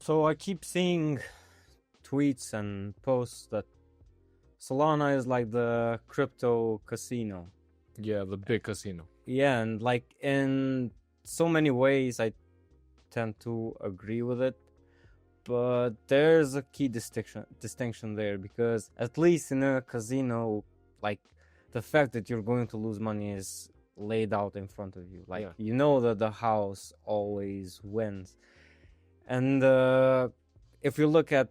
So I keep seeing tweets and posts that Solana is like the crypto casino. Yeah, the big casino. Yeah, and like in so many ways I tend to agree with it. But there's a key distinction there, because at least in a casino, like the fact that you're going to lose money is laid out in front of you. Like you know that the house always wins. And if you look at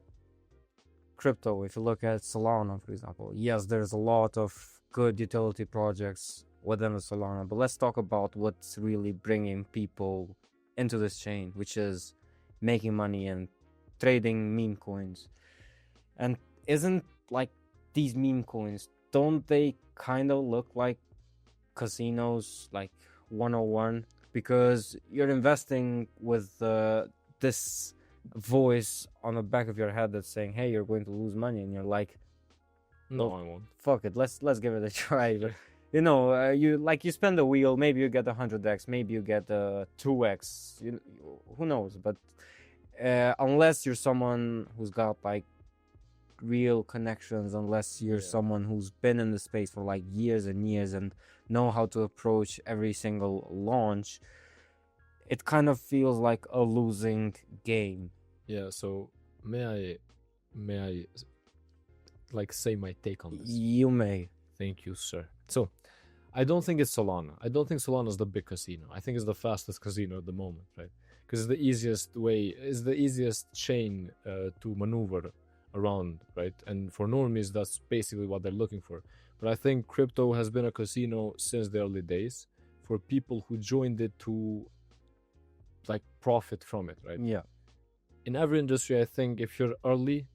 crypto, if you look at Solana, for example, yes, there's a lot of good utility projects within the Solana, but let's talk about what's really bringing people into this chain, which is making money and trading meme coins. And isn't like these meme coins, don't they kind of look like casinos, like 101? Because you're investing with this voice on the back of your head that's saying, hey, you're going to lose money, and you're like, no, I won't. Fuck it, let's give it a try. You know, you spend a wheel, maybe you get 100x, maybe you get 2x, who knows? But unless you're someone who's got like real connections, unless you're someone who's been in the space for like years and years and know how to approach every single launch, it kind of feels like a losing game. Yeah, so may I like say my take on this? You may. Thank you, sir. So I don't think it's Solana. I don't think Solana is the big casino. I think it's the fastest casino at the moment, right? Because it's the easiest way, it's the easiest chain to maneuver around, right? And for normies, that's basically what they're looking for. But I think crypto has been a casino since the early days for people who joined it to like profit from it, right? Yeah. In every industry, I think if you're early,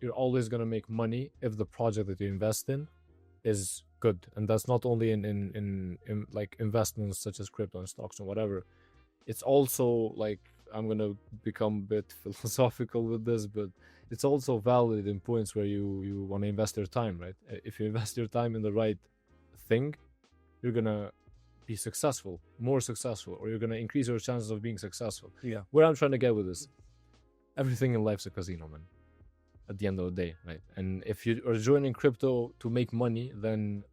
you're always going to make money if the project that you invest in is good. And that's not only in like investments such as crypto and stocks and whatever. It's also like, I'm going to become a bit philosophical with this, but it's also valid in points where you want to invest your time, right? If you invest your time in the right thing, you're going to be successful, more successful, or you're going to increase your chances of being successful. Yeah. Where I'm trying to get with this, everything in life's a casino, man, at the end of the day, right? And if you are joining crypto to make money, then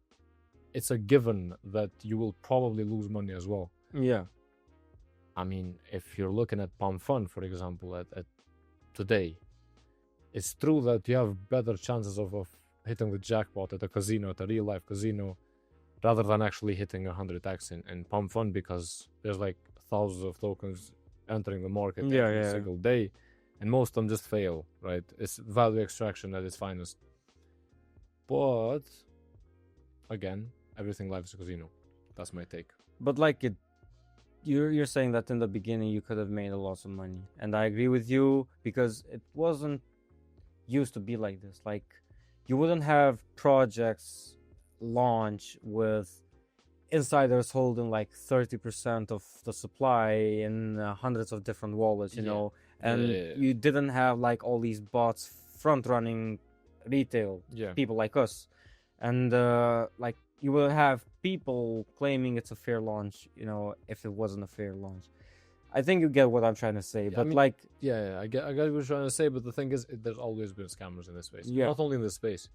it's a given that you will probably lose money as well. Yeah. I mean, if you're looking at Pump Fund, for example, at today, it's true that you have better chances of hitting the jackpot at a casino, at a real life casino, rather than actually hitting 100x in Pump Fund, because there's like thousands of tokens entering the market every single day, and most of them just fail, right? It's value extraction at its finest. But again, everything life is a casino. That's my take. But like you're saying that in the beginning you could have made a lot of money, and I agree with you, because it wasn't used to be like this. Like, you wouldn't have projects launch with insiders holding like 30% of the supply in hundreds of different wallets, you know, and you didn't have like all these bots front running retail people like us, and like you will have people claiming it's a fair launch, you know, if it wasn't a fair launch. I think you get what I'm trying to say, but I mean, like... I get what you're trying to say, but the thing is, there's always been scammers in this space. Not only in this space.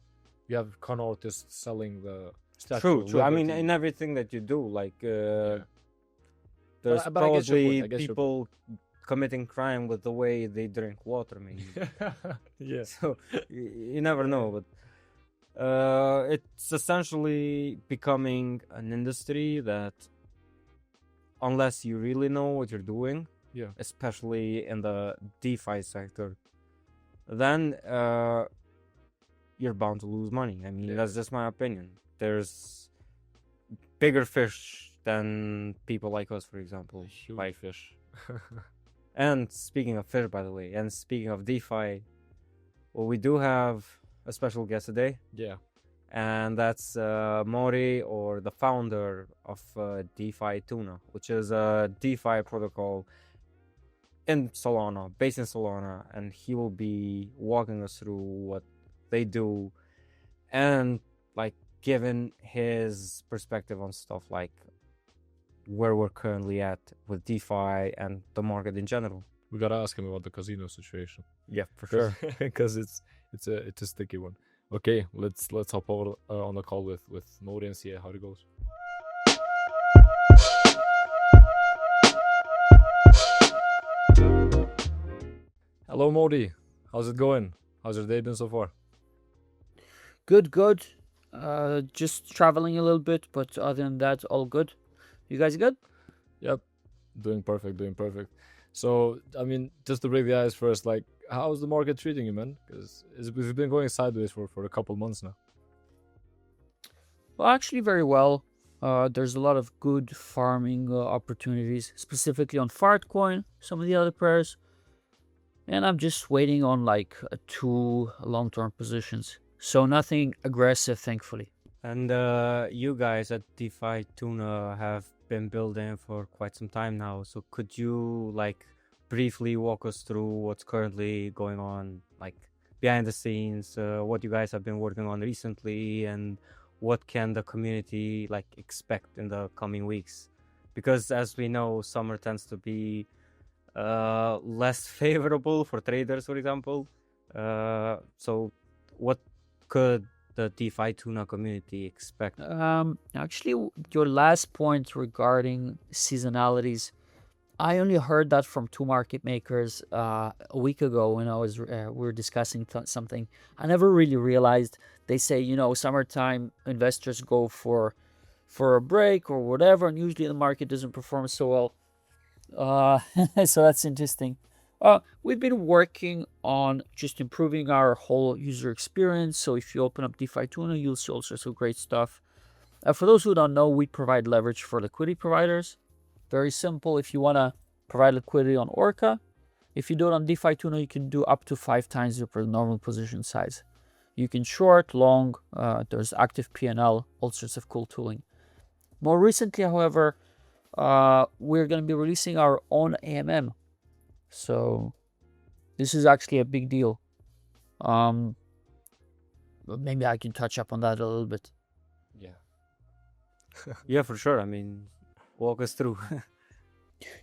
You have con artists selling the statue. True. I mean, in everything that you do, like... There's probably people committing crime with the way they drink water, maybe. So, you never know, but... it's essentially becoming an industry that... unless you really know what you're doing, especially in the DeFi sector, then you're bound to lose money. I mean, that's just my opinion. There's bigger fish than people like us, for example. Huge like fish. And speaking of fish, by the way, and speaking of DeFi, well, we do have a special guest today. And that's Mori, or the founder of DeFi Tuna, which is a DeFi protocol in Solana, based in Solana, and he will be walking us through what they do and like giving his perspective on stuff like where we're currently at with DeFi and the market in general. We gotta ask him about the casino situation. Yeah, for sure. Because it's a sticky one. Okay, let's hop over on the call with Modi and see how it goes. Hello, Modi. How's it going? How's your day been so far? Good. Just traveling a little bit, but other than that, all good. You guys good? Yep, doing perfect. So, I mean, just to break the ice first, like, how's the market treating you, man? Because it's been going sideways for a couple months now. Well, actually, very well. There's a lot of good farming opportunities, specifically on Fartcoin, some of the other pairs. And I'm just waiting on like 2 long-term positions. So nothing aggressive, thankfully. And you guys at DeFi Tuna have been building for quite some time now. So could you like briefly walk us through what's currently going on, like behind the scenes, what you guys have been working on recently, and what can the community like expect in the coming weeks? Because as we know, summer tends to be less favorable for traders, for example. So what could the DeFi Tuna community expect? Actually, your last point regarding seasonalities, I only heard that from 2 market makers a week ago when we were discussing something. I never really realized. They say, summertime investors go for a break or whatever, and usually the market doesn't perform so well. So that's interesting. We've been working on just improving our whole user experience. So if you open up DeFi Tuna, you'll see all sorts of great stuff. For those who don't know, we provide leverage for liquidity providers. Very simple. If you want to provide liquidity on Orca, if you do it on DeFi Tuna, you can do up to 5 times your normal position size. You can short, long, there's active P&L, all sorts of cool tooling. More recently, however, we're going to be releasing our own AMM. So this is actually a big deal. Maybe I can touch up on that a little bit. Yeah. Yeah, for sure. I mean, walk us through.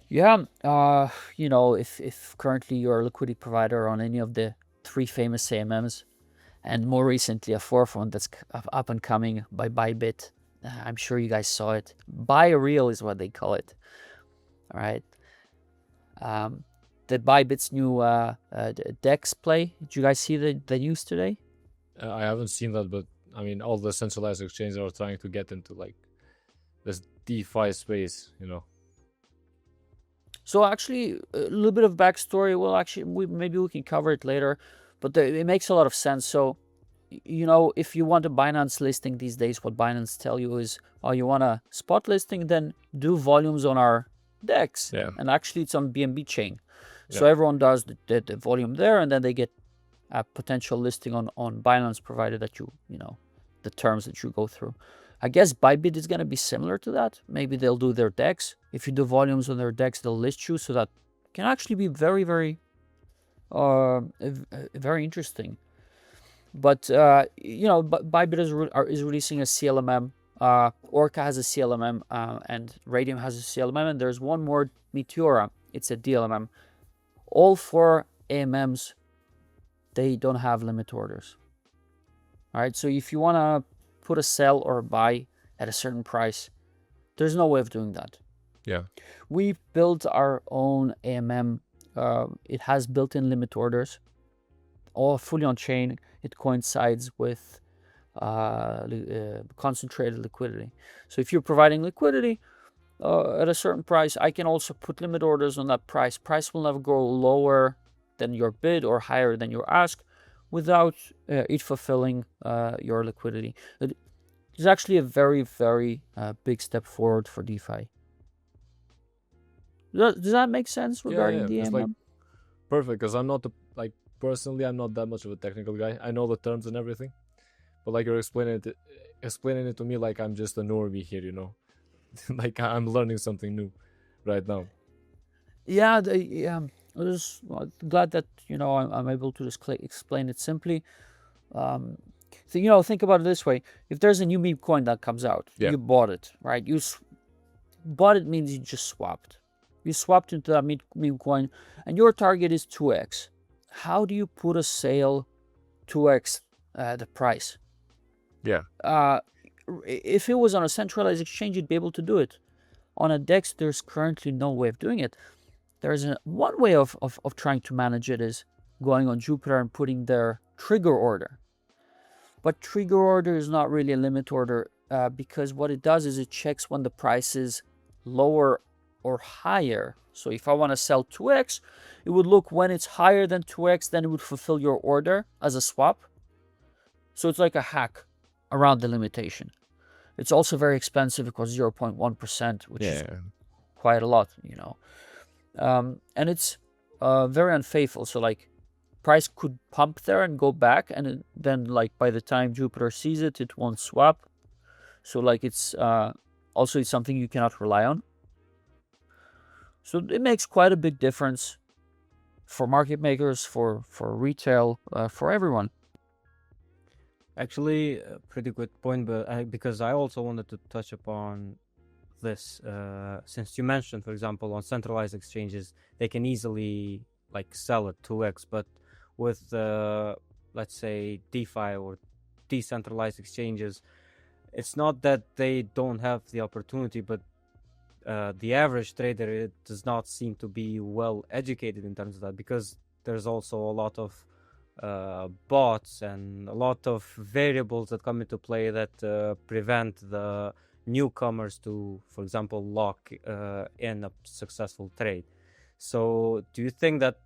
Yeah, if currently you're a liquidity provider on any of the 3 famous AMMs, and more recently a 4th one that's up and coming by Bybit, I'm sure you guys saw it. Buy real is what they call it. All right. The Bybit's new DEX play. Did you guys see the news today? I haven't seen that, but I mean, all the centralized exchanges are trying to get into like this DeFi space, So actually, a little bit of backstory. Well, actually, maybe we can cover it later, but it makes a lot of sense. So, if you want a Binance listing these days, what Binance tell you is, you want a spot listing, then do volumes on our DEX. Yeah. And actually, it's on BNB chain. Yeah. So everyone does the volume there, and then they get a potential listing on Binance, provided that the terms that you go through. I guess Bybit is going to be similar to that. Maybe they'll do their DEX. If you do volumes on their DEX, they'll list you, so that can actually be very, very, very interesting. But Bybit is releasing a CLMM. Orca has a CLMM, and Radium has a CLMM, and there's one more, Meteora. It's a DLMM. All 4 AMMs, they don't have limit orders. All right, so if you want to put a sell or a buy at a certain price, there's no way of doing that. Yeah. We built our own AMM. It has built-in limit orders, all fully on chain. It coincides with concentrated liquidity. So if you're providing liquidity at a certain price, I can also put limit orders on that price. Price will never go lower than your bid or higher than your ask without it fulfilling your liquidity. It's actually a very, very big step forward for DeFi. Does that make sense regarding the it's AMM? like perfect, because I'm not personally, I'm not that much of a technical guy. I know the terms and everything, but like you're explaining it to me like I'm just a normie here, like I'm learning something new right now. Yeah, I'm just glad that I'm able to just explain it simply. So, think about it this way: if there's a new meme coin that comes out, Yeah. you bought it, right? Bought it means you just swapped. You swapped into that meme coin, and your target is 2x. How do you put a sale 2x the price? Yeah. If it was on a centralized exchange, you'd be able to do it. On a DEX, there's currently no way of doing it. There's one way of trying to manage it is going on Jupiter and putting their trigger order. But trigger order is not really a limit order because what it does is it checks when the price is lower or higher. So if I want to sell 2x, it would look when it's higher than 2x, then it would fulfill your order as a swap. So it's like a hack around the limitation. It's also very expensive. It costs 0.1%, which is quite a lot, you know. And it's very unfaithful. So like price could pump there and go back, and then like by the time Jupiter sees it, it won't swap. So like it's also it's something you cannot rely on. So it makes quite a big difference for market makers, for retail, for everyone. Actually, a pretty good point, but because I also wanted to touch upon this, since you mentioned, for example, on centralized exchanges, they can easily like sell at 2x, but with let's say DeFi or decentralized exchanges, it's not that they don't have the opportunity, but the average trader, it does not seem to be well educated in terms of that, because there's also a lot of bots and a lot of variables that come into play that prevent the newcomers to, for example, lock in a successful trade. So do you think that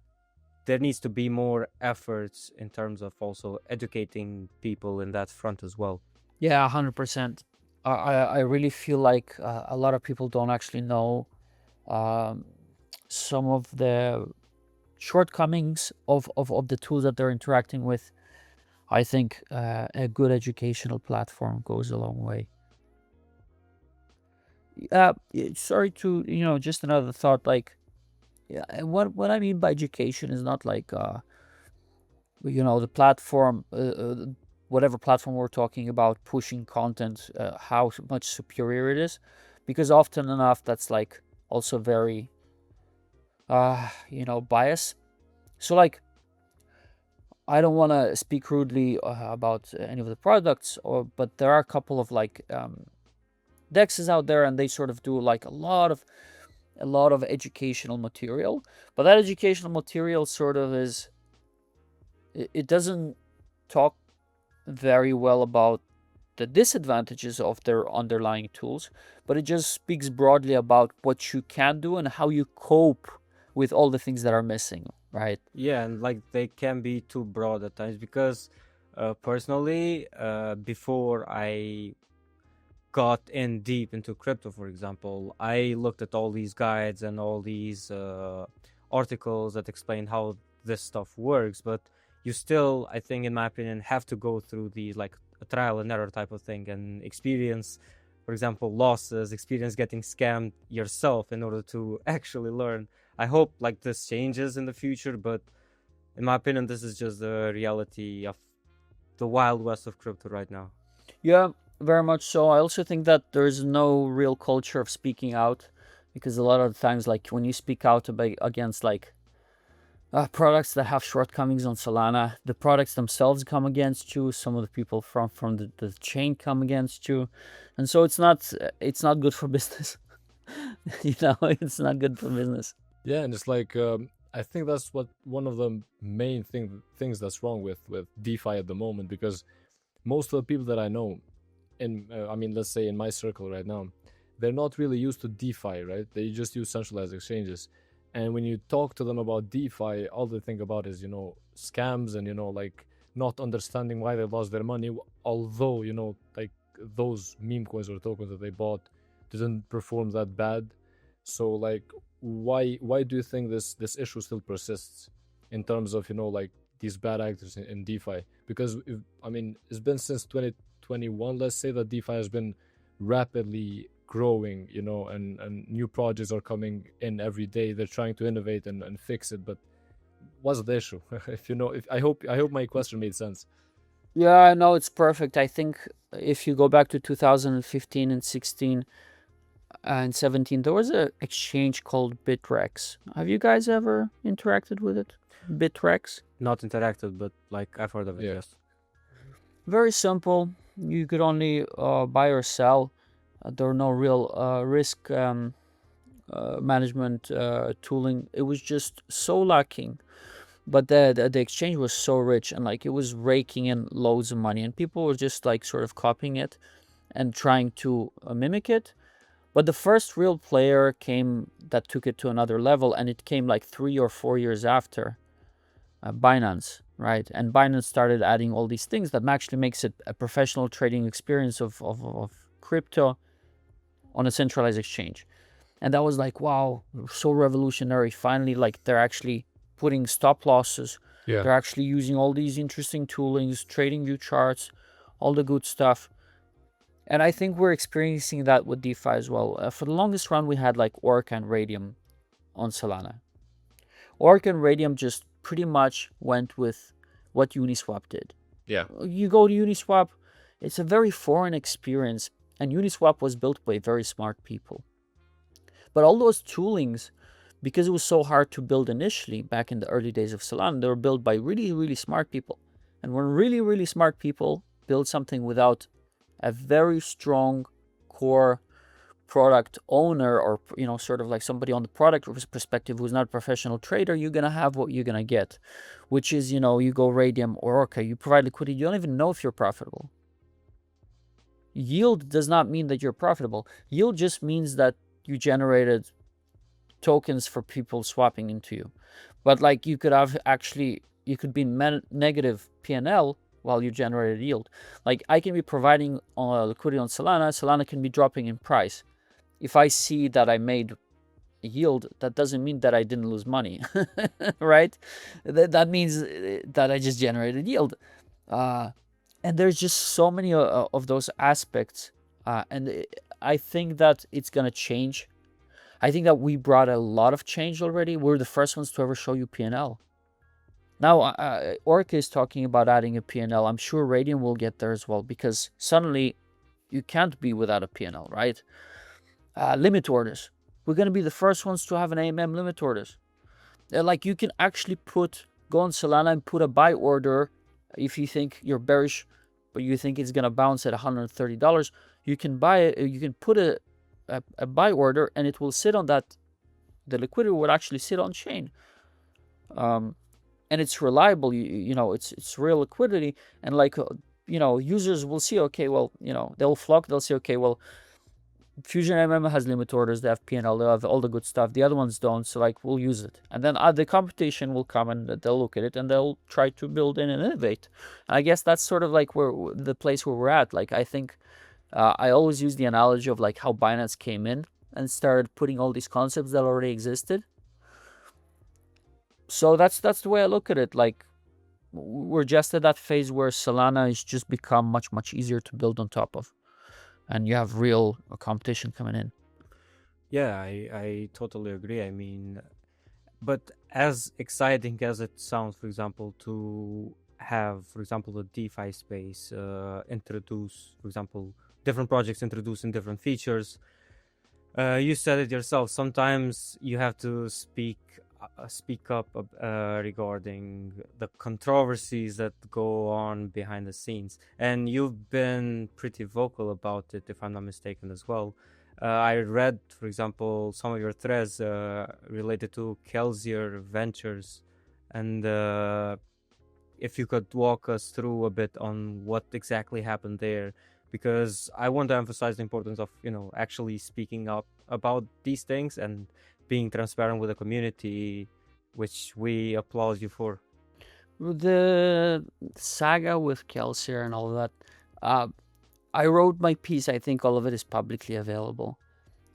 there needs to be more efforts in terms of also educating people in that front as well? Yeah, 100%. I really feel like a lot of people don't actually know some of the shortcomings of the tools that they're interacting with. I think a good educational platform goes a long way. Sorry to, just another thought, like, what I mean by education is not like, the platform, whatever platform we're talking about, pushing content, how much superior it is, because often enough that's like also very, bias. So like, I don't want to speak rudely about any of the products, but there are a couple of like DEXs out there, and they sort of do like a lot of educational material. But that educational material sort of is, it doesn't talk very well about the disadvantages of their underlying tools, but it just speaks broadly about what you can do and how you cope with all the things that are missing, right? Yeah, and like they can be too broad at times, because personally, before I got in deep into crypto, for example, I looked at all these guides and all these articles that explain how this stuff works, but you still, I think, in my opinion, have to go through the like a trial and error type of thing and experience, for example, losses, experience getting scammed yourself in order to actually learn. I hope like this changes in the future, but in my opinion, this is just the reality of the wild west of crypto right now. Yeah, very much so. I also think that there's no real culture of speaking out, because a lot of the times, like when you speak out against like products that have shortcomings on Solana, the products themselves come against you. Some of the people from the chain come against you, and so it's not good for business. It's not good for business. Yeah, and it's like I think that's what one of the main things that's wrong with DeFi at the moment, because most of the people that I know, let's say in my circle right now, they're not really used to DeFi, right? They just use centralized exchanges. And when you talk to them about DeFi, all they think about is, scams and, like not understanding why they lost their money. Although, like those meme coins or tokens that they bought didn't perform that bad. So like, why do you think this issue still persists in terms of, like these bad actors in DeFi? Because, it's been since 2021, let's say, that DeFi has been rapidly growing, and new projects are coming in every day. They're trying to innovate and fix it, but what's the issue? I hope my question made sense. Yeah, no, it's perfect. I think if you go back to 2015 and 16, and 17, there was an exchange called Bitrex. Have you guys ever interacted with it? Bitrex? Not interactive, but like I've heard of it. Yeah. Yes. Very simple. You could only buy or sell. There were no real risk management tooling. It was just so lacking. But the exchange was so rich, and like it was raking in loads of money, and people were just like sort of copying it and trying to mimic it. But the first real player came that took it to another level, and it came like 3 or 4 years after Binance, right? And Binance started adding all these things that actually makes it a professional trading experience of crypto on a centralized exchange. And that was like, wow, so revolutionary. Finally, like they're actually putting stop losses. Yeah. They're actually using all these interesting toolings, trading view charts, all the good stuff. And I think we're experiencing that with DeFi as well. For the longest run, we had like Orca and Radium on Solana. Orca and Radium just pretty much went with what Uniswap did. Yeah. You go to Uniswap, it's a very foreign experience, and Uniswap was built by very smart people. But all those toolings, because it was so hard to build initially back in the early days of Solana, they were built by really, really smart people. And when really, really smart people build something without a very strong core product owner, or sort of like somebody on the product perspective who's not a professional trader, you're gonna have what you're gonna get, which is you go Radium or Orca, you provide liquidity, you don't even know if you're profitable. Yield does not mean that you're profitable. Yield just means that you generated tokens for people swapping into you. But like you could be negative P&L while you generated yield. Like I can be providing liquidity on Solana can be dropping in price. If I see that I made yield, that doesn't mean that I didn't lose money, right? That means that I just generated yield. And there's just so many of those aspects. And I think that it's going to change. I think that we brought a lot of change already. We're the first ones to ever show you P&L. Now, Orca is talking about adding a P&L. I'm sure Radium will get there as well, because suddenly you can't be without a P&L, right? Limit orders. We're going to be the first ones to have an AMM limit orders. Like you can actually go on Solana and put a buy order if you think you're bearish, but you think it's going to bounce at $130. You can buy it. You can put a buy order, and it will sit on that. The liquidity will actually sit on chain. And it's reliable. It's real liquidity, and like users will see, okay, well, they'll flock. They'll say, okay, well, Fusion MM has limit orders, they have P&L, they have all the good stuff. The other ones don't, so like we'll use it. And then the competition will come and they'll look at it and they'll try to build in and innovate. And I guess that's sort of like the place where we're at. Like I think I always use the analogy of like how Binance came in and started putting all these concepts that already existed. So that's the way I look at it. Like we're just at that phase where Solana has just become much, much easier to build on top of. And you have real competition coming in. Yeah, I totally agree. I mean, but as exciting as it sounds, for example, to have, for example, the DeFi space introduce, for example, different projects introducing different features, you said it yourself. Sometimes you have to speak up regarding the controversies that go on behind the scenes, and you've been pretty vocal about it, if I'm not mistaken, as well. I read, for example, some of your threads related to Kelsier Ventures, and if you could walk us through a bit on what exactly happened there, because I want to emphasize the importance of actually speaking up about these things and being transparent with the community, which we applaud you for. The saga with Kelsier and all of that, I wrote my piece. I think all of it is publicly available.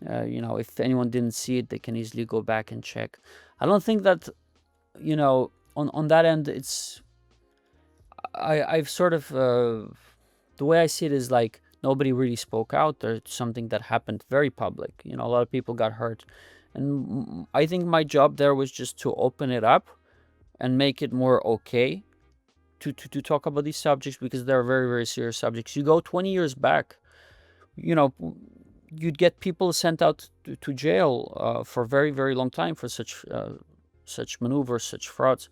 If anyone didn't see it, they can easily go back and check. I don't think that, on that end, it's... I've sort of... the way I see it is like nobody really spoke out. There's something that happened very public. A lot of people got hurt. And I think my job there was just to open it up and make it more okay to talk about these subjects, because they're very, very serious subjects. You go 20 years back, you'd get people sent out to jail for a very, very long time for such maneuvers, such frauds.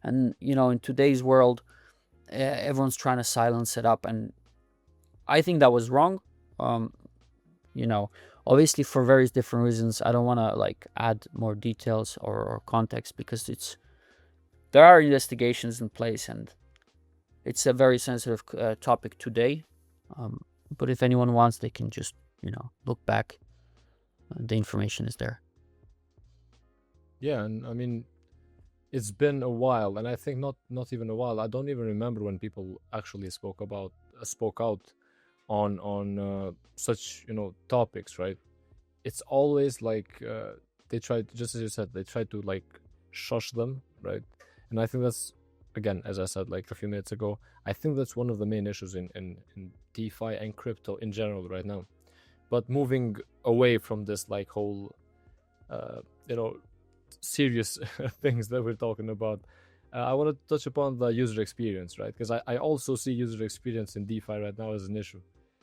And in today's world, everyone's trying to silence it up, and I think that was wrong. Obviously for various different reasons. I don't want to add more details or context, because there are investigations in place, and it's a very sensitive topic today. But if anyone wants, they can just look back. The information is there. Yeah, and I mean, it's been a while, and I think not even a while. I don't even remember when people actually spoke out on such topics, right? It's always they try to, just as you said, they try to shush them, right? And I think that's, again, as I said a few minutes ago, I think that's one of the main issues in DeFi and crypto in general right now. But moving away from this whole serious things that we're talking about, I want to touch upon the user experience, right? Because I also see user experience in DeFi right now as an issue.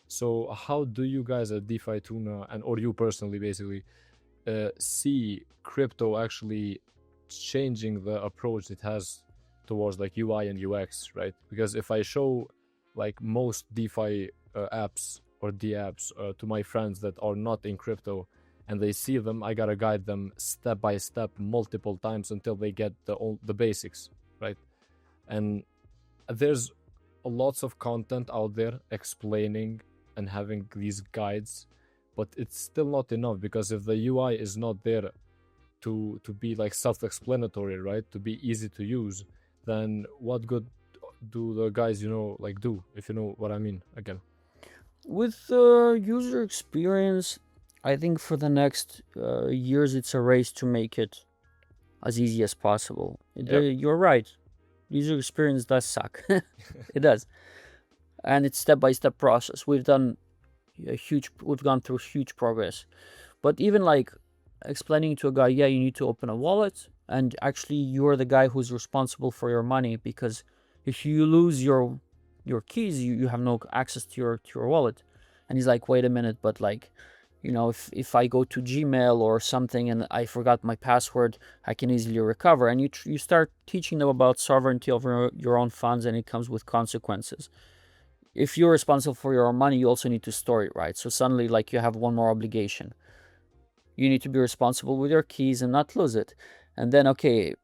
So how do you guys at DeFi Tuna, or you personally basically, see crypto actually changing the approach it has towards UI and UX, right? Because if I show most DeFi apps or D-apps to my friends that are not in crypto, and they see them, I gotta guide them step by step multiple times until they get the basics, right? And there's lots of content out there explaining and having these guides, but it's still not enough, because if the UI is not there to be self-explanatory, right, to be easy to use, then what good do the guys do, if you know what I mean again? With user experience, I think for the next years, it's a race to make it as easy as possible. You're right. User experience does suck. It does. And it's step-by-step process. We've gone through huge progress. But even explaining to a guy, you need to open a wallet, and actually you're the guy who's responsible for your money, because if you lose your keys, you have no access to your wallet. And he's like, wait a minute, but if I go to Gmail or something and I forgot my password, I can easily recover. And you start teaching them about sovereignty over your own funds, and it comes with consequences. If you're responsible for your own money, you also need to store it, right? So suddenly you have one more obligation. You need to be responsible with your keys and not lose it. And then, okay,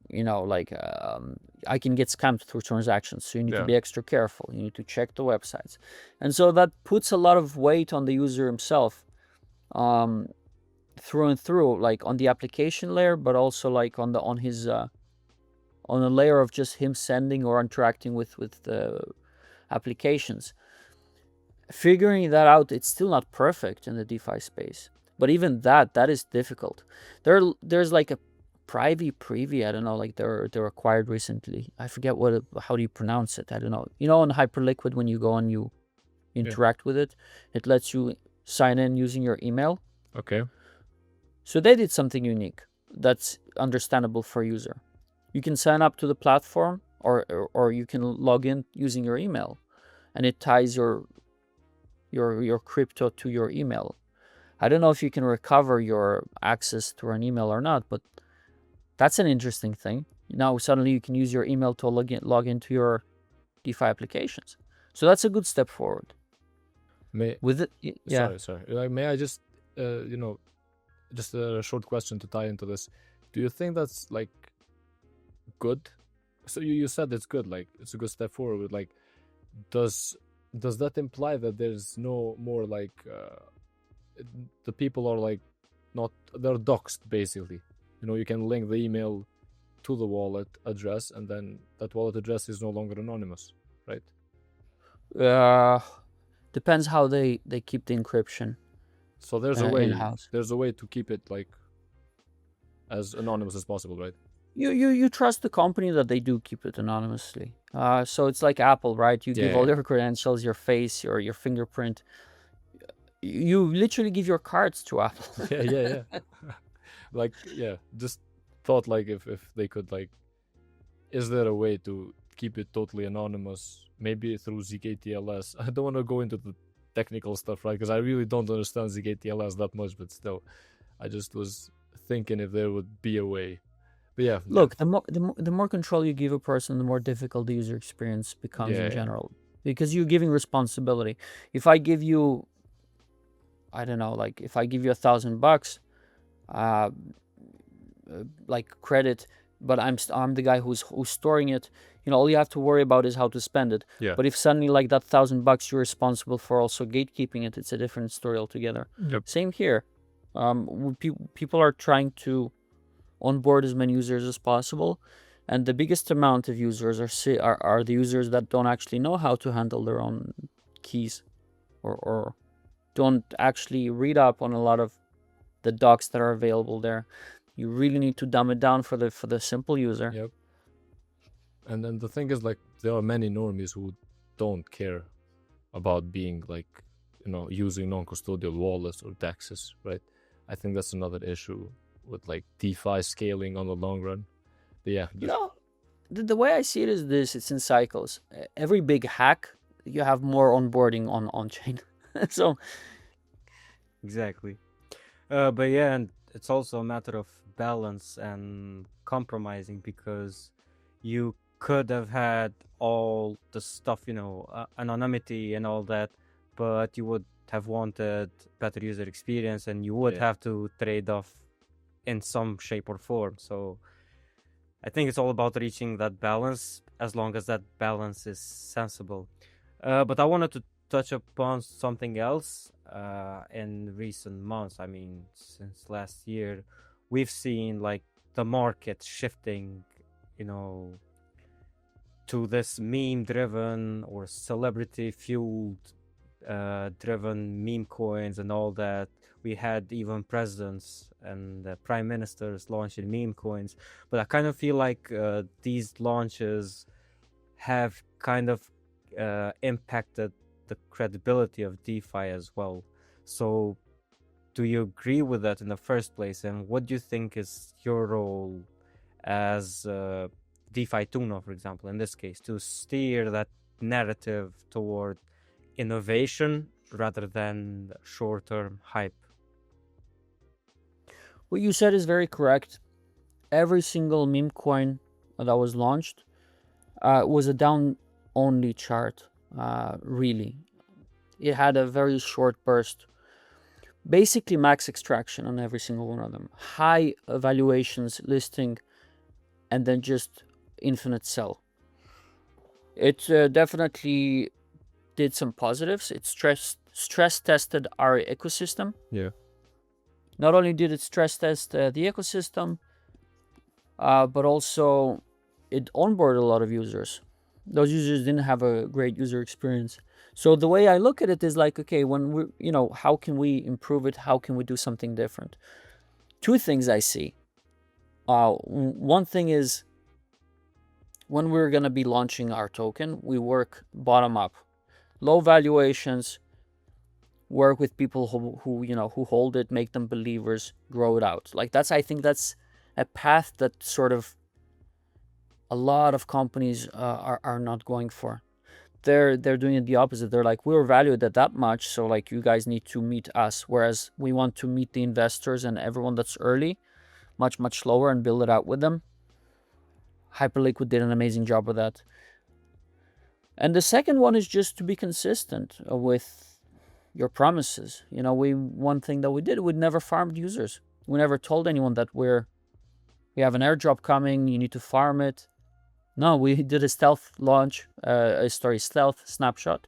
I can get scammed through transactions. So you need to be extra careful. You need to check the websites. And so that puts a lot of weight on the user himself, through and through, on the application layer, but also on a layer of just him sending or interacting with the applications. Figuring that out, it's still not perfect in the DeFi space. But even that is difficult. There's a privy, I don't know, they're acquired recently. I forget how do you pronounce it? I don't know. On Hyperliquid, when you go and you interact with it, it lets you sign in using your email. Okay. So they did something unique that's understandable for a user. You can sign up to the platform, or you can log in using your email, and it ties your crypto to your email. I don't know if you can recover your access to an email or not, but that's an interesting thing. Now suddenly you can use your email to log into your DeFi applications. So that's a good step forward. Sorry. May I just, just a short question to tie into this. Do you think that's good? So you said it's good, it's a good step forward. Does that imply that there's no more the people are not, they're doxed basically? You can link the email to the wallet address, and then that wallet address is no longer anonymous, right? Depends how they keep the encryption. So there's a way in-house. There's a way to keep it as anonymous as possible, right? You trust the company that they do keep it anonymously. So it's like Apple, right? You give all your credentials, your face, your fingerprint. You literally give your cards to Apple. Yeah. Just thought if they could is there a way to keep it totally anonymous? Maybe through zkTLS. I don't want to go into the technical stuff, right? Because I really don't understand Zgate TLS that much, but still, I just was thinking if there would be a way. But yeah, Look, the more control you give a person, the more difficult the user experience becomes in general, because you're giving responsibility. If I give you, I don't know, like if I give you $1,000, like credit, but I'm the guy who's storing it. All you have to worry about is how to spend it. Yeah. But if suddenly like that $1,000 you're responsible for also gatekeeping it, it's a different story altogether. Yep. Same here. People are trying to onboard as many users as possible, and the biggest amount of users are the users that don't actually know how to handle their own keys, or don't actually read up on a lot of the docs that are available there. You really need to dumb it down for the simple user. Yep. And then the thing is, like, there are many normies who don't care about being like, using non-custodial wallets or DEXs, right? I think that's another issue with like DeFi scaling on the long run. But yeah, the way I see it is this: it's in cycles. Every big hack, you have more onboarding on chain. So exactly. But yeah, and it's also a matter of balance and compromising, because you could have had all the stuff, anonymity and all that, but you would have wanted better user experience, and you would have to trade off in some shape or form. So I think it's all about reaching that balance, as long as that balance is sensible. But I wanted to touch upon something else. In recent months, I mean, since last year, we've seen like the market shifting, to this meme-driven or celebrity-fueled driven meme coins and all that. We had even presidents and prime ministers launching meme coins, but I kind of feel like these launches have kind of impacted the credibility of DeFi as well. So do you agree with that in the first place, and what do you think is your role as DeFi Tuna, for example, in this case, to steer that narrative toward innovation rather than short-term hype? what you said is very correct. Every single meme coin that was launched was a down-only chart, really. It had a very short burst. Basically max extraction on every single one of them. High valuations listing, and then just infinite sell. It definitely did some positives. It stress tested our ecosystem. Yeah. Not only did it stress test the ecosystem, but also it onboarded a lot of users. Those users didn't have a great user experience. So the way I look at it is like, okay, when we, how can we improve it? How can we do something different? Two things I see. One thing is, when we're going to be launching our token, we work bottom up. Low valuations, work with people who hold it, make them believers, grow it out. Like I think that's a path that sort of a lot of companies are not going for. They're doing it the opposite. They're like, we're valued at that much, so like you guys need to meet us. Whereas we want to meet the investors and everyone that's early, much slower, and build it out with them. Hyperliquid did an amazing job with that. And the second one is just to be consistent with your promises. One thing that we did, we never farmed users. We never told anyone that we have an airdrop coming, you need to farm it. No, we did a stealth launch, stealth snapshot,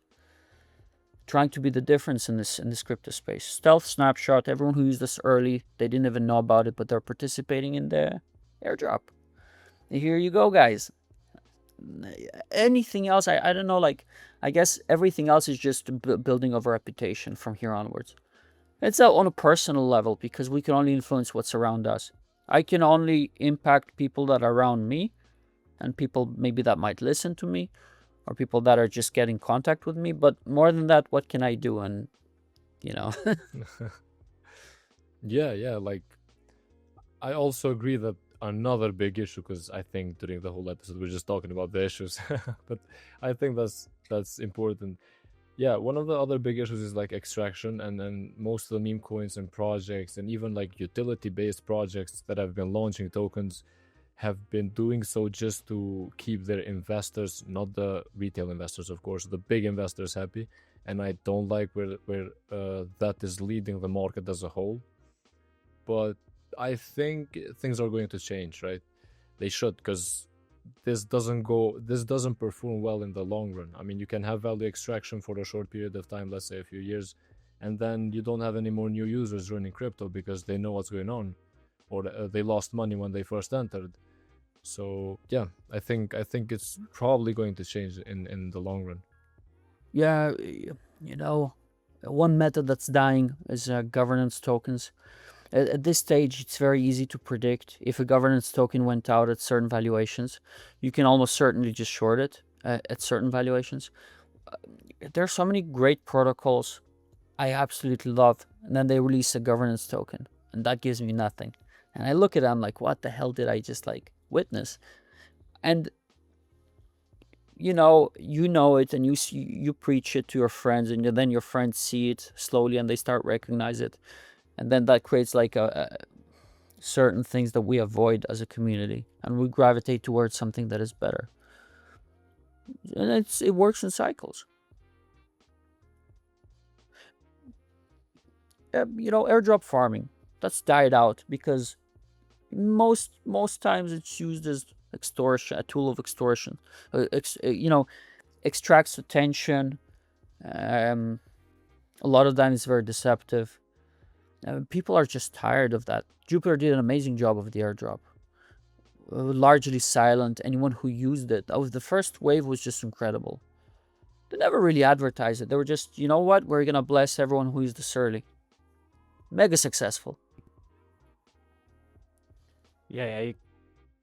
trying to be the difference in this crypto space. Stealth snapshot, everyone who used this early, they didn't even know about it, but they're participating in the airdrop. Here you go, guys. Anything else, I don't know, like, I guess everything else is just building of a reputation from here onwards. It's on a personal level, because we can only influence what's around us. I can only impact people that are around me, and people maybe that might listen to me, or people that are just getting contact with me. But more than that, what can I do? And yeah, like, I also agree that another big issue, because I think during the whole episode we're just talking about the issues, but I think that's important, Yeah, one of the other big issues is like extraction, and then most of the meme coins and projects, and even like utility-based projects that have been launching tokens, have been doing so just to keep their investors, not the retail investors, of course, the big investors happy. And I don't like where that is leading the market as a whole. But I think things are going to change, right? They should, because this doesn't perform well in the long run. I mean, you can have value extraction for a short period of time, let's say a few years, and then you don't have any more new users running crypto because they know what's going on, or they lost money when they first entered. So yeah, I think it's probably going to change in the long run. Yeah, you know, one method that's dying is governance tokens. At this stage, it's very easy to predict if a governance token went out at certain valuations. You can almost certainly just short it at certain valuations. There are so many great protocols I absolutely love, and then they release a governance token, and that gives me nothing. And I look at it, I'm like, what the hell did I just like witness? And you know it, and you preach it to your friends, and then your friends see it slowly, and they start recognize it, and then that creates like a certain things that we avoid as a community, and we gravitate towards something that is better. And it works in cycles. Airdrop farming, that's died out because most times it's used as extortion, a tool of extortion. Extracts attention. A lot of that is very deceptive. People are just tired of that. Jupiter did an amazing job of the airdrop. Largely silent. Anyone who used it, the first wave was just incredible. They never really advertised it. They were just, you know what, we're gonna bless everyone who used this early. Mega successful. Yeah, it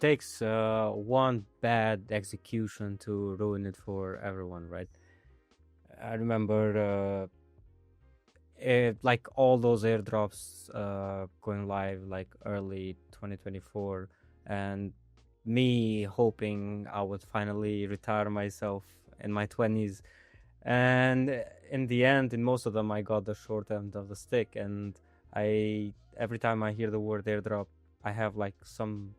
takes one bad execution to ruin it for everyone, right? I remember like all those airdrops going live like early 2024, and me hoping I would finally retire myself in my 20s, and in the end, in most of them, I got the short end of the stick, and every time I hear the word airdrop, I have like some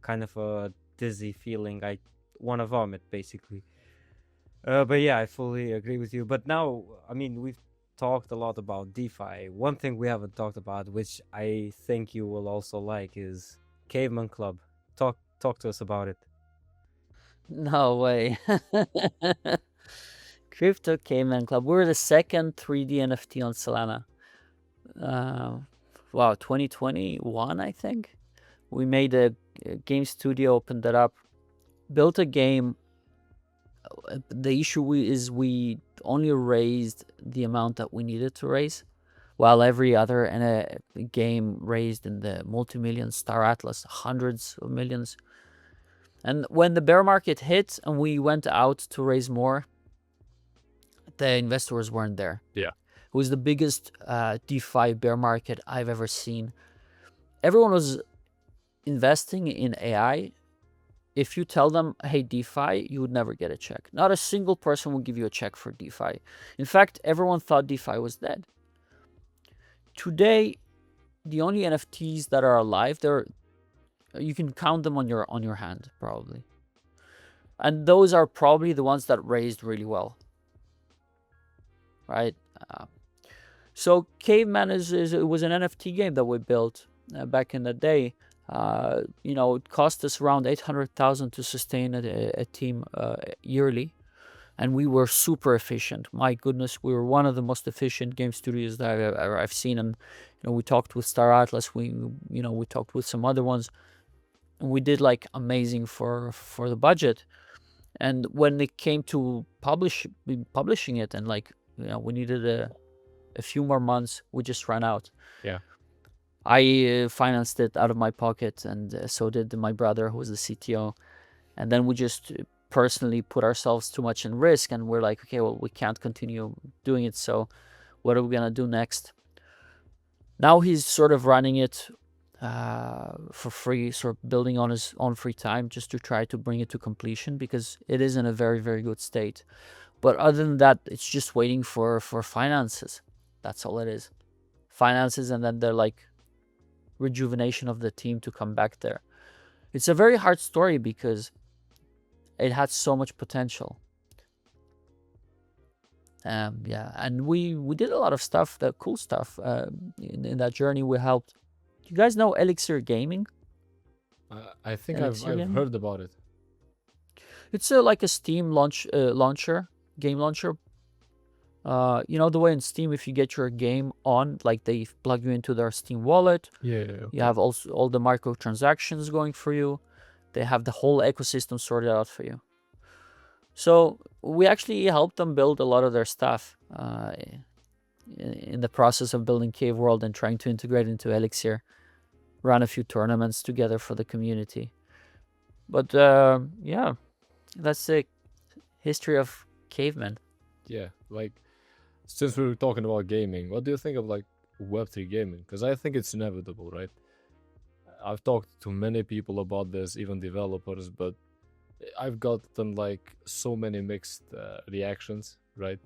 kind of a dizzy feeling. I want to vomit, basically. But yeah, I fully agree with you. But now, I mean, we've talked a lot about DeFi. One thing we haven't talked about, which I think you will also like, is Caveman Club. Talk to us about it. No way. Crypto Caveman Club. We're the second 3D NFT on Solana. Wow, 2021, I think. We made a game studio, opened that up, built a game. The issue is we only raised the amount that we needed to raise, while every other game raised in the multi-million Star Atlas, hundreds of millions. And when the bear market hit and we went out to raise more, the investors weren't there. Yeah. It was the biggest DeFi bear market I've ever seen. Everyone was investing in AI. If you tell them, hey, DeFi, you would never get a check. Not a single person will give you a check for DeFi. In fact, everyone thought DeFi was dead. Today, the only NFTs that are alive, you can count them on your hand, probably. And those are probably the ones that raised really well. Right? So Caveman it was an NFT game that we built back in the day. It cost us around 800,000 to sustain a team yearly, and we were super efficient. My goodness, we were one of the most efficient game studios that I've seen. And we talked with Star Atlas, we talked with some other ones, and we did like amazing for the budget. And when it came to publishing it, and we needed a few more months, we just ran out. Yeah. I financed it out of my pocket, and so did my brother, who was the CTO. And then we just personally put ourselves too much in risk, and we're like, okay, well, we can't continue doing it, so what are we gonna do next? Now he's sort of running it for free, sort of building on his own free time, just to try to bring it to completion, because it is in a very, very good state. But other than that, it's just waiting for finances. That's all it is. Finances, and then they're like rejuvenation of the team to come back there. It's a very hard story because it had so much potential. Yeah, and we did a lot of stuff, the cool stuff. In that journey, we helped. You guys know Elixir Gaming? I think Elixir I've Gaming? heard about it. It's like a Steam launcher, game launcher. You know the way in Steam, if you get your game on, like they plug you into their Steam wallet. Yeah. You have also all the microtransactions going for you. They have the whole ecosystem sorted out for you. So we actually helped them build a lot of their stuff in the process of building Cave World and trying to integrate into Elixir. Ran a few tournaments together for the community. But yeah, that's the history of Caveman. Yeah, like, since we were talking about gaming, what do you think of like Web3 gaming? Because I think it's inevitable, right? I've talked to many people about this, even developers, but I've gotten like so many mixed reactions, right?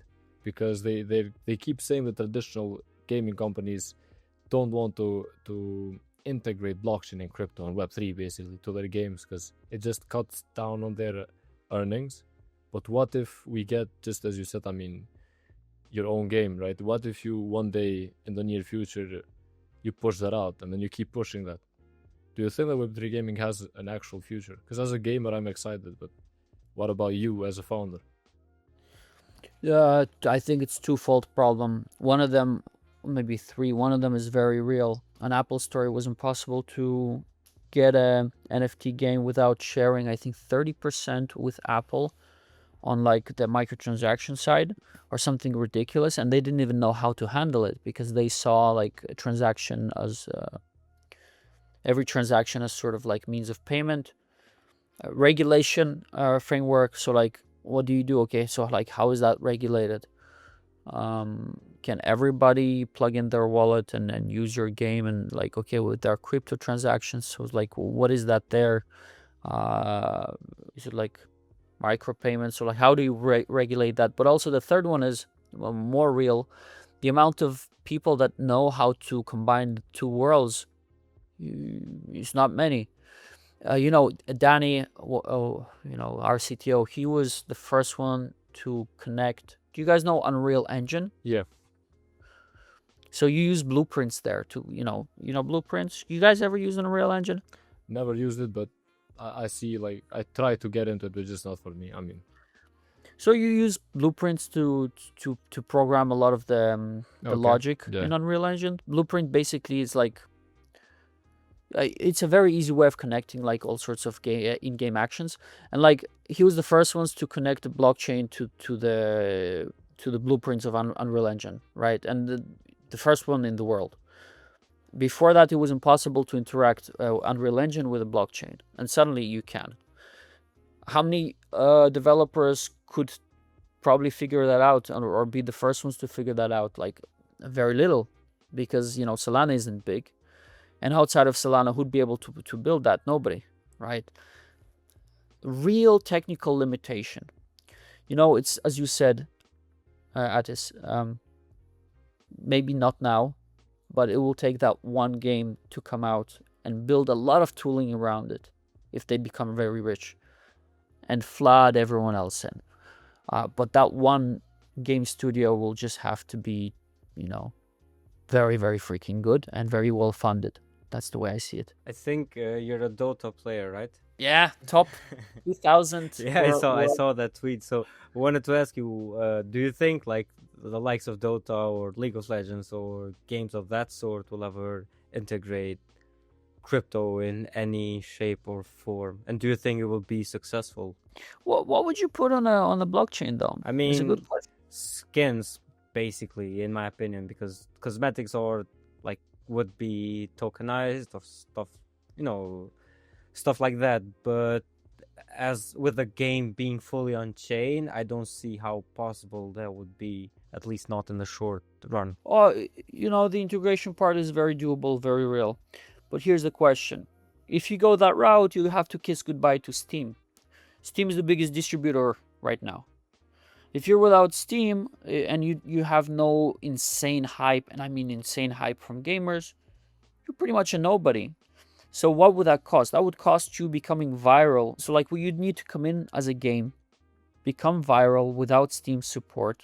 Because they keep saying the traditional gaming companies don't want to integrate blockchain and crypto and Web3 basically to their games because it just cuts down on their earnings. But what if we get, just as you said, I mean, your own game, right? What if you one day in the near future you push that out and then you keep pushing that? Do you think that Web3 gaming has an actual future? Because as a gamer, I'm excited, but what about you as a founder? I think it's twofold problem. One of them, maybe three. One of them is very real. On Apple Store, it was impossible to get a NFT game without sharing, I think, 30% with Apple on like the microtransaction side or something ridiculous, and they didn't even know how to handle it because they saw like a transaction as every transaction as sort of like means of payment, regulation framework. So like, what do you do? Okay, so like, how is that regulated? Can everybody plug in their wallet and use your game and like, okay, with their crypto transactions? So like, what is that there? Is it like micropayments? So like, how do you regulate that? But also the third one is more real. The amount of people that know how to combine the two worlds is not many. You know, Danny, you know, our CTO, he was the first one to connect. Do you guys know Unreal Engine? Yeah. So you use blueprints there to, you know blueprints. You guys ever use Unreal Engine? Never used it, but I see, like, I try to get into it, but just not for me. I mean, so you use blueprints to program a lot of the Okay, logic yeah. in Unreal Engine. Blueprint basically is like, it's a very easy way of connecting like all sorts of in-game actions. And like, he was the first ones to connect the blockchain to the blueprints of Unreal Engine, right? And the first one in the world. Before that, it was impossible to interact Unreal Engine with a blockchain, and suddenly you can. How many developers could probably figure that out or be the first ones to figure that out? Like, very little, because, you know, Solana isn't big. And outside of Solana, who'd be able to build that? Nobody, right? Real technical limitation. You know, it's, as you said, Atis, maybe not now, but it will take that one game to come out and build a lot of tooling around it if they become very rich and flood everyone else in. But that one game studio will just have to be, you know, very, very freaking good and very well funded. That's the way I see it. I think you're a Dota player, right? Yeah, top 2000. Yeah, I saw that tweet. So I wanted to ask you, do you think like the likes of Dota or League of Legends or games of that sort will ever integrate crypto in any shape or form? And do you think it will be successful? What would you put on a blockchain though? I It's a mean, good question. skins, basically, in my opinion, because cosmetics are like would be tokenized or stuff, you know, stuff like that. But as with the game being fully on chain, I don't see how possible that would be, at least not in the short run. Oh, you know, the integration part is very doable, very real. But here's the question. If you go that route, you have to kiss goodbye to Steam. Steam is the biggest distributor right now. If you're without Steam and you have no insane hype, and I mean insane hype from gamers, you're pretty much a nobody. So what would that cost? That would cost you becoming viral. So like you'd need to come in as a game, become viral without Steam support,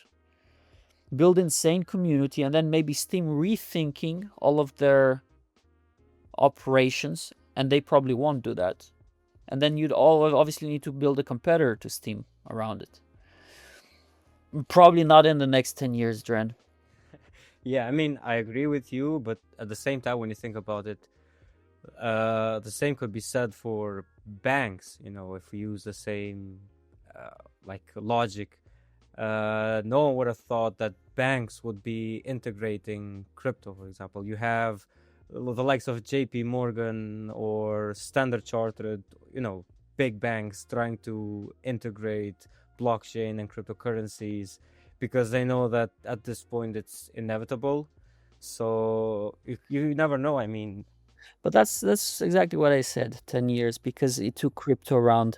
build insane community, and then maybe Steam rethinking all of their operations, and they probably won't do that. And then you'd all obviously need to build a competitor to Steam around it. Probably not in the next 10 years, Dren. Yeah, I mean, I agree with you, but at the same time, when you think about it, the same could be said for banks. You know, if we use the same like logic, no one would have thought that banks would be integrating crypto. For example, you have the likes of J.P. Morgan or Standard Chartered, you know, big banks trying to integrate blockchain and cryptocurrencies because they know that at this point it's inevitable. So you never know. I mean, But that's exactly what I said. 10 years, because it took crypto around,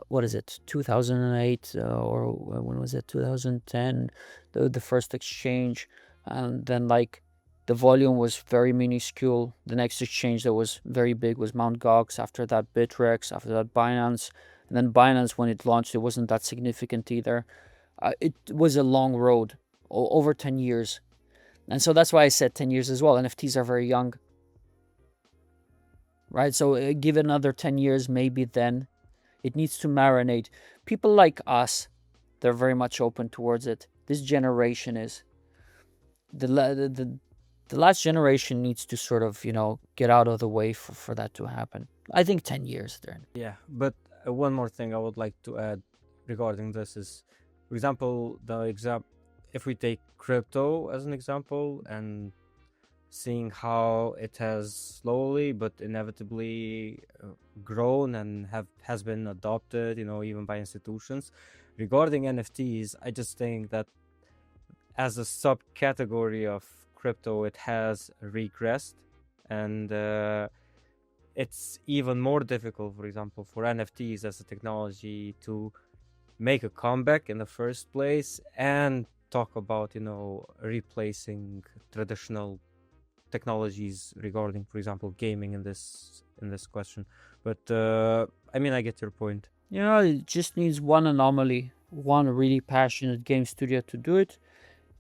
what is it? 2008 or when was it? 2010, the first exchange, and then like the volume was very minuscule. The next exchange that was very big was Mt. Gox. After that, Bitrex. After that, Binance. And then Binance, when it launched, it wasn't that significant either. It was a long road, over 10 years. And so that's why I said 10 years as well. NFTs are very young, right? So give it another 10 years, maybe then. It needs to marinate. People like us, they're very much open towards it. This generation is. The last generation needs to sort of, get out of the way for that to happen. I think 10 years then. yeah, but one more thing I would like to add regarding this is, for example, if we take crypto as an example and seeing how it has slowly but inevitably grown and has been adopted, even by institutions. Regarding NFTs, I just think that as a subcategory of crypto, it has regressed, and it's even more difficult, for example, for NFTs as a technology to make a comeback in the first place and talk about, replacing traditional technologies regarding, for example, gaming in this question. But I mean, I get your point. It just needs one anomaly, one really passionate game studio to do it,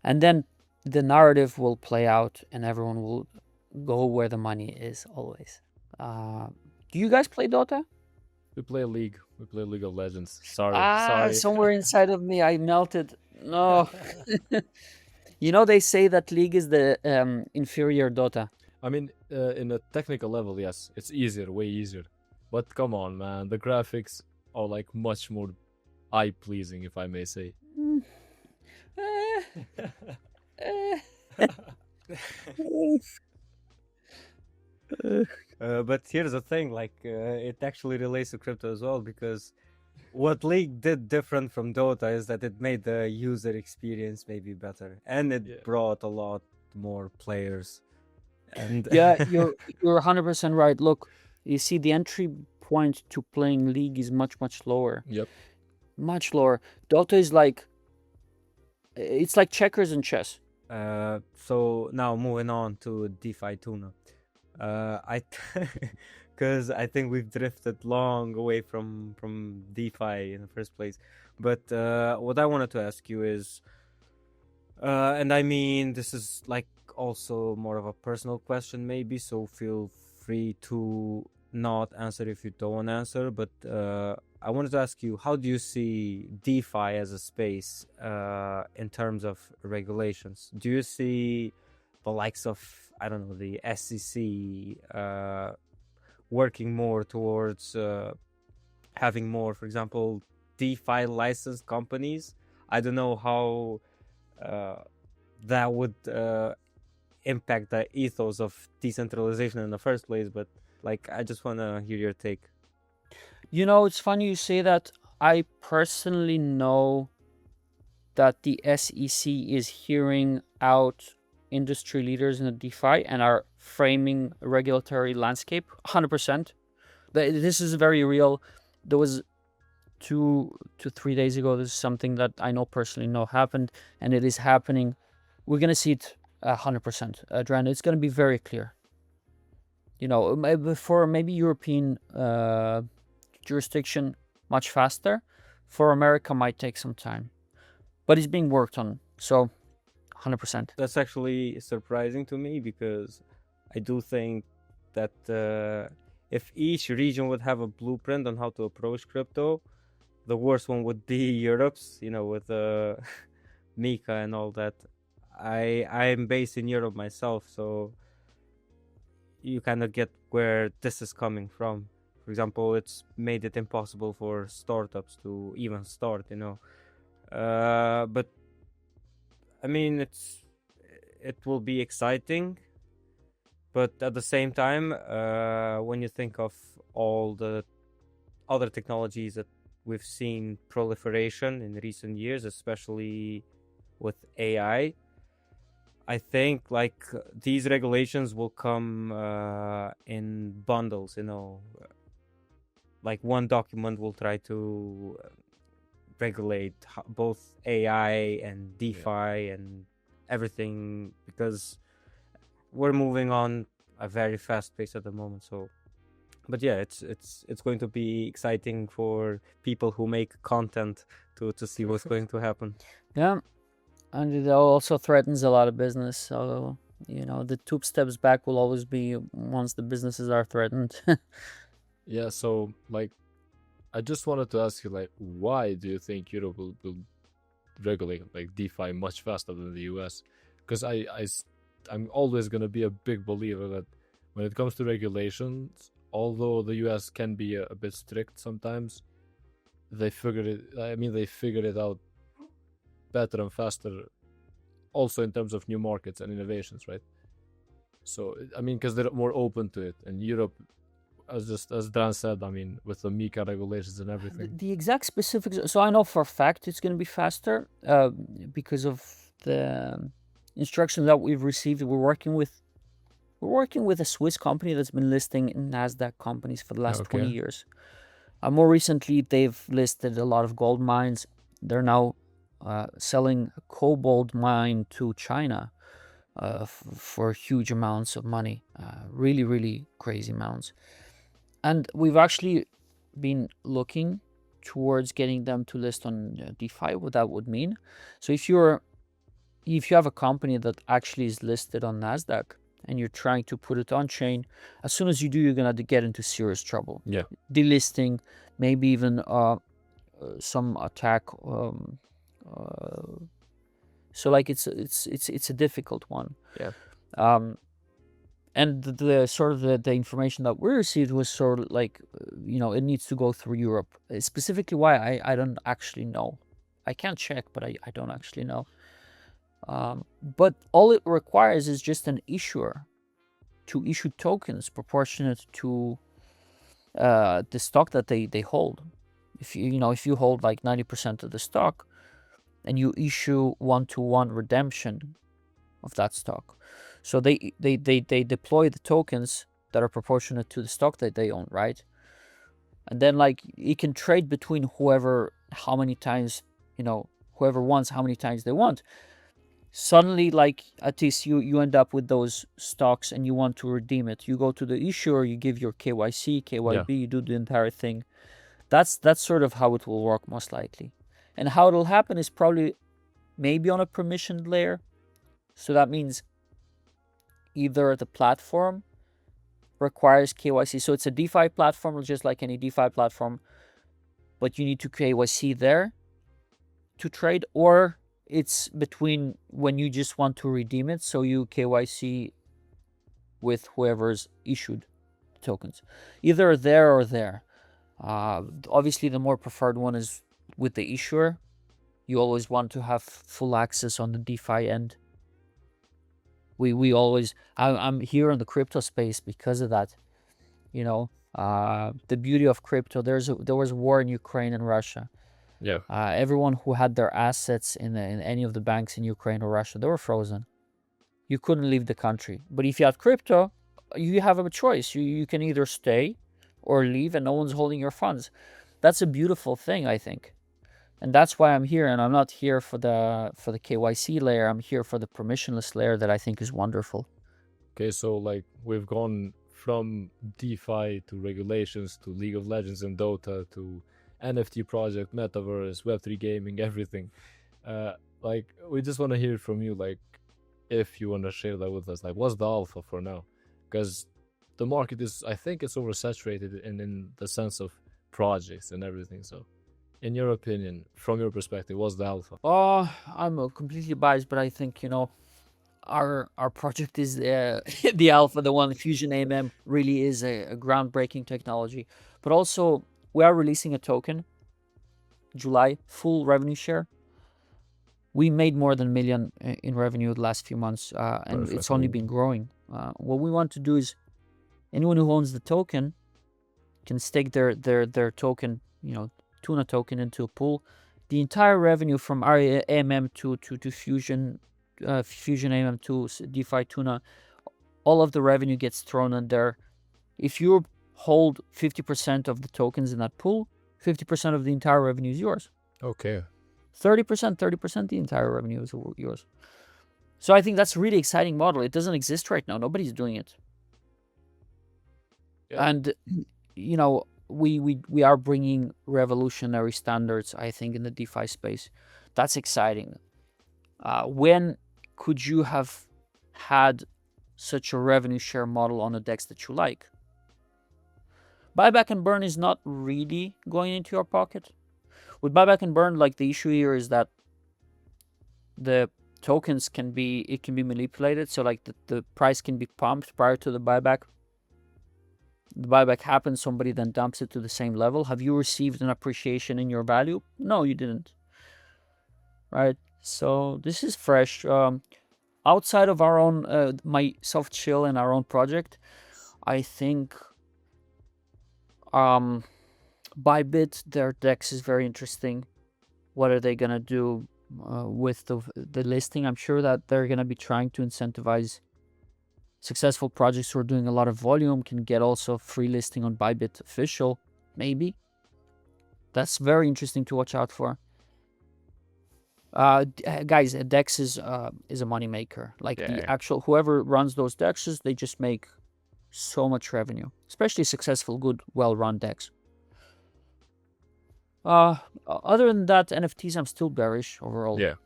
and then the narrative will play out and everyone will go where the money is always. Do you guys play Dota? We play League. We play League of Legends. Sorry. Somewhere inside of me I melted. No. They say that League is the inferior Dota. I mean, in a technical level, yes, it's easier, way easier. But come on, man, the graphics are like much more eye-pleasing, if I may say. But here's the thing, it actually relates to crypto as well, because what League did different from Dota is that it made the user experience maybe better, and it brought a lot more players. And yeah, you're 100% right. Look, you see, the entry point to playing League is much lower. Yep. Much lower. Dota is it's like checkers and chess. So now moving on to DeFi Tuna. Because I think we've drifted long away from DeFi in the first place. But what I wanted to ask you is, and I mean, this is also more of a personal question maybe, so feel free to not answer if you don't want to answer. But I wanted to ask you, how do you see DeFi as a space in terms of regulations? Do you see the likes of, I don't know, the SEC working more towards having more, for example, DeFi licensed companies? I don't know how that would impact the ethos of decentralization in the first place, but I just want to hear your take. It's funny you say that. I personally know that the SEC is hearing out industry leaders in the DeFi and are framing a regulatory landscape 100%. But this is very real. There was 2 to 3 days ago. This is something that I know personally happened, and it is happening. We're gonna see it 100%. Adrian, it's gonna be very clear. For maybe European jurisdiction, much faster. For America, might take some time, but it's being worked on. So, 100%. That's actually surprising to me, because I do think that if each region would have a blueprint on how to approach crypto, the worst one would be Europe's, with Mika and all that. I'm based in Europe myself, so you kind of get where this is coming from. For example, it's made it impossible for startups to even start, but I mean, it will be exciting, but at the same time, when you think of all the other technologies that we've seen proliferation in recent years, especially with AI, I think like these regulations will come in bundles, like one document will try to regulate both AI and DeFi and everything, because we're moving on a very fast pace at the moment. So, but yeah, it's going to be exciting for people who make content to see what's going to happen. Yeah, and it also threatens a lot of business. So the 2 steps back will always be once the businesses are threatened. Yeah, so like I just wanted to ask you, like, why do you think Europe will regulate like DeFi much faster than the US? Because I'm always gonna be a big believer that when it comes to regulations, although the US can be a bit strict sometimes, they figured it out better and faster, also in terms of new markets and innovations, right? So I mean, because they're more open to it, and Europe, as Dan said, I mean, with the Mika regulations and everything. The exact specifics. So I know for a fact it's going to be faster because of the instructions that we've received. We're working with a Swiss company that's been listing in Nasdaq companies for the last 20 years. More recently, they've listed a lot of gold mines. They're now selling a cobalt mine to China for huge amounts of money, really, really crazy amounts. And we've actually been looking towards getting them to list on DeFi, what that would mean. So if you have a company that actually is listed on Nasdaq and you're trying to put it on chain, as soon as you do, you're gonna get into serious trouble. Yeah, delisting, maybe even some attack. So like it's a difficult one. Yeah. And the sort of the information that we received was sort of like, it needs to go through Europe. Specifically why, I don't actually know. I can't check, but I don't actually know. But all it requires is just an issuer to issue tokens proportionate to the stock that they hold. If you hold like 90% of the stock, and you issue 1-to-1 redemption of that stock. So they deploy the tokens that are proportionate to the stock that they own, right? And then like it can trade between whoever wants how many times they want. Suddenly, like at least you end up with those stocks and you want to redeem it. You go to the issuer, you give your KYC, KYB, you do the entire thing. That's sort of how it will work most likely. And how it'll happen is probably maybe on a permissioned layer. So that means either the platform requires KYC. So it's a DeFi platform, just like any DeFi platform, but you need to KYC there to trade, or it's between when you just want to redeem it, so you KYC with whoever's issued tokens. Either there or there. Obviously, the more preferred one is with the issuer. You always want to have full access on the DeFi end. I'm here in the crypto space because of that. The beauty of crypto. There was a war in Ukraine and Russia. Yeah. Everyone who had their assets in any of the banks in Ukraine or Russia, they were frozen. You couldn't leave the country. But if you have crypto, you have a choice. You can either stay or leave, and no one's holding your funds. That's a beautiful thing, I think. And that's why I'm here, and I'm not here for the KYC layer. I'm here for the permissionless layer that I think is wonderful. Okay, so like we've gone from DeFi to regulations to League of Legends and Dota to NFT project, metaverse, Web3 gaming, everything. Like we just want to hear from you, like if you want to share that with us, like what's the alpha for now? Because the market is, I think it's oversaturated in the sense of projects and everything. So in your opinion, from your perspective, what's the alpha? I'm completely biased, but I think, our project is the alpha, the one. Fusion AMM really is a groundbreaking technology. But also, we are releasing a token, July, full revenue share. We made more than $1 million in revenue the last few months, and Perfect. it's only been growing. What we want to do is anyone who owns the token can stake their token, Tuna token, into a pool. The entire revenue from our AMM to Fusion AMM to DeFi Tuna, all of the revenue gets thrown in there. If you hold 50% of the tokens in that pool, 50% of the entire revenue is yours. Okay. 30%, the entire revenue is yours. So I think that's a really exciting model. It doesn't exist right now. Nobody's doing it. Yeah. And, we are bringing revolutionary standards, I think, in the DeFi space. That's exciting. When could you have had such a revenue share model on a DEX that you like? Buyback and burn is not really going into your pocket. With buyback and burn, like, the issue here is that the tokens can be manipulated. So like the price can be pumped prior to the buyback. The buyback happens, somebody then dumps it to the same level. Have you received an appreciation in your value? No, you didn't. Right? So this is fresh. Outside of our own, my soft chill and our own project, I think Bybit, their DEX is very interesting. What are they going to do with the listing? I'm sure that they're going to be trying to incentivize successful projects who are doing a lot of volume can get also free listing on Bybit official, maybe. That's very interesting to watch out for. Guys, a DEX is a moneymaker. Like the actual, whoever runs those DEXs, they just make so much revenue, especially successful, good, well-run DEX. Other than that, NFTs, I'm still bearish overall. Yeah.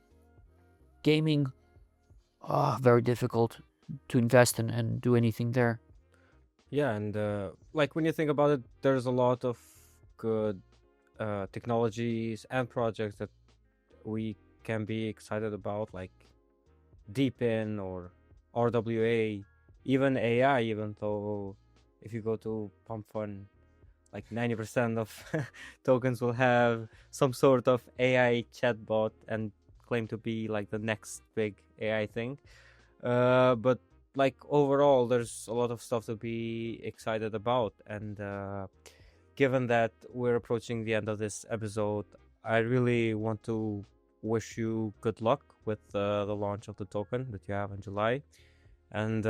Gaming, very difficult to invest in and do anything there. Yeah, and like when you think about it, there's a lot of good technologies and projects that we can be excited about, like Deepin or RWA, even AI, even though if you go to Pump Fund, like 90% of tokens will have some sort of AI chatbot and claim to be like the next big AI thing. But like overall, there's a lot of stuff to be excited about. And given that we're approaching the end of this episode, I really want to wish you good luck with the launch of the token that you have in July. And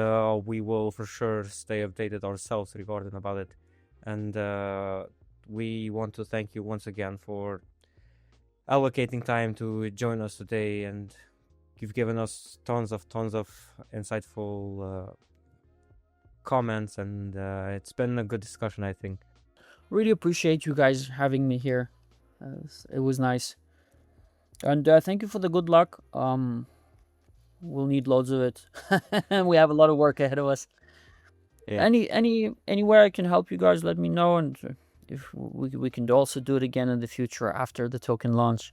we will for sure stay updated ourselves regarding about it. And we want to thank you once again for allocating time to join us today, and you've given us tons of insightful comments, and it's been a good discussion, I think. Really appreciate you guys having me here. It was nice. And thank you for the good luck. We'll need loads of it. We have a lot of work ahead of us. Yeah. Anywhere I can help you guys, let me know, and if we can also do it again in the future after the token launch,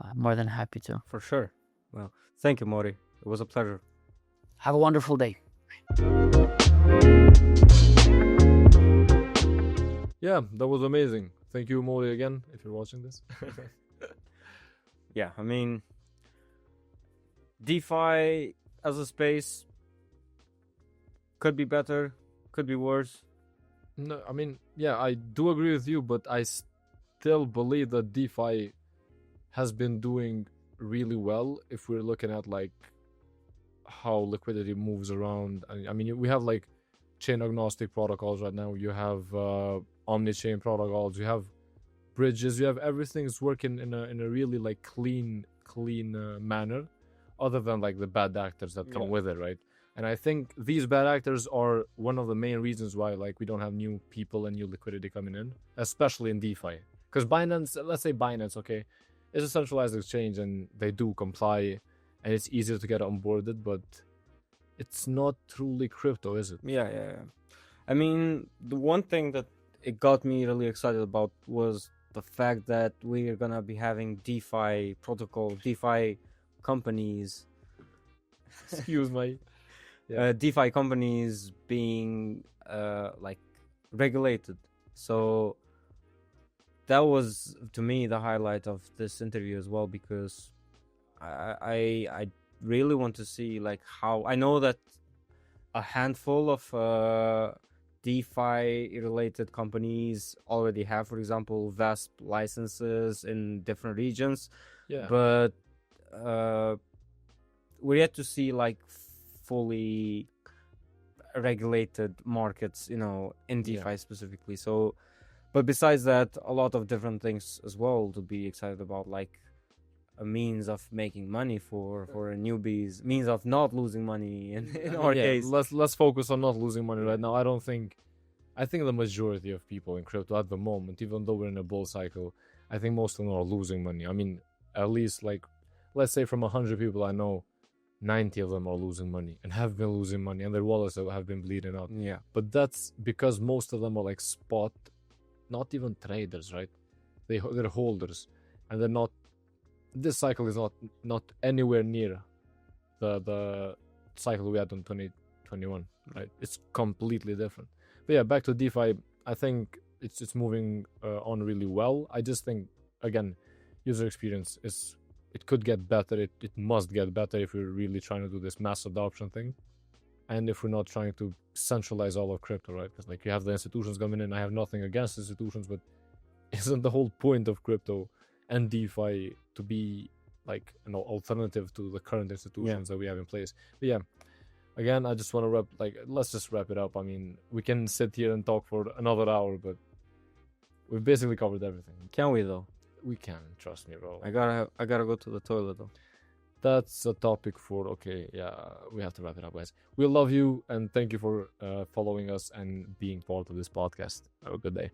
I'm more than happy to. For sure. Well, thank you, Mori. It was a pleasure. Have a wonderful day. Yeah, that was amazing. Thank you, Mori, again, if you're watching this. Yeah, I mean, DeFi as a space could be better, could be worse. No, I mean, yeah, I do agree with you, but I still believe that DeFi has been doing really well if we're looking at like how liquidity moves around. I mean, we have like chain agnostic protocols right now. You have omni-chain protocols. You have bridges. You have everything's working in a really like clean manner, other than like the bad actors that come with it, right? And I think these bad actors are one of the main reasons why like we don't have new people and new liquidity coming in, especially in DeFi. Because Binance, let's say Binance, okay, is a centralized exchange and they do comply, and it's easier to get onboarded, but it's not truly crypto, is it? Yeah. I mean, the one thing that it got me really excited about was the fact that we're gonna be having DeFi protocol, DeFi companies. Excuse me. DeFi companies being like regulated. So that was to me the highlight of this interview as well, because I really want to see like how I know that a handful of DeFi related companies already have, for example, VASP licenses in different regions. Yeah. But we're yet to see like fully regulated markets, in DeFi specifically. So, but besides that, a lot of different things as well to be excited about, like a means of making money for newbies, means of not losing money in our case. Let's focus on not losing money right now. I think the majority of people in crypto at the moment, even though we're in a bull cycle, I think most of them are losing money. I mean, at least like, let's say from 100 people I know, 90 of them are losing money and have been losing money, and their wallets have been bleeding out. Yeah. But that's because most of them are like spot, not even traders, right? They're holders, and they're not. This cycle is not anywhere near the cycle we had in 2021, right? It's completely different. But yeah, back to DeFi, I think it's moving on really well. I just think, again, user experience it could get better. It must get better if we're really trying to do this mass adoption thing, and if we're not trying to centralize all of crypto, right? Because like you have the institutions coming in. I have nothing against institutions, but isn't the whole point of crypto and DeFi to be like an alternative to the current institutions that we have in place? But yeah, again, I just want to let's just wrap it up. I mean, we can sit here and talk for another hour, but we've basically covered everything. Can we though? We can, trust me, bro. I gotta go to the toilet though. That's a topic for we have to wrap it up, guys. We love you and thank you for following us and being part of this podcast. Have a good day.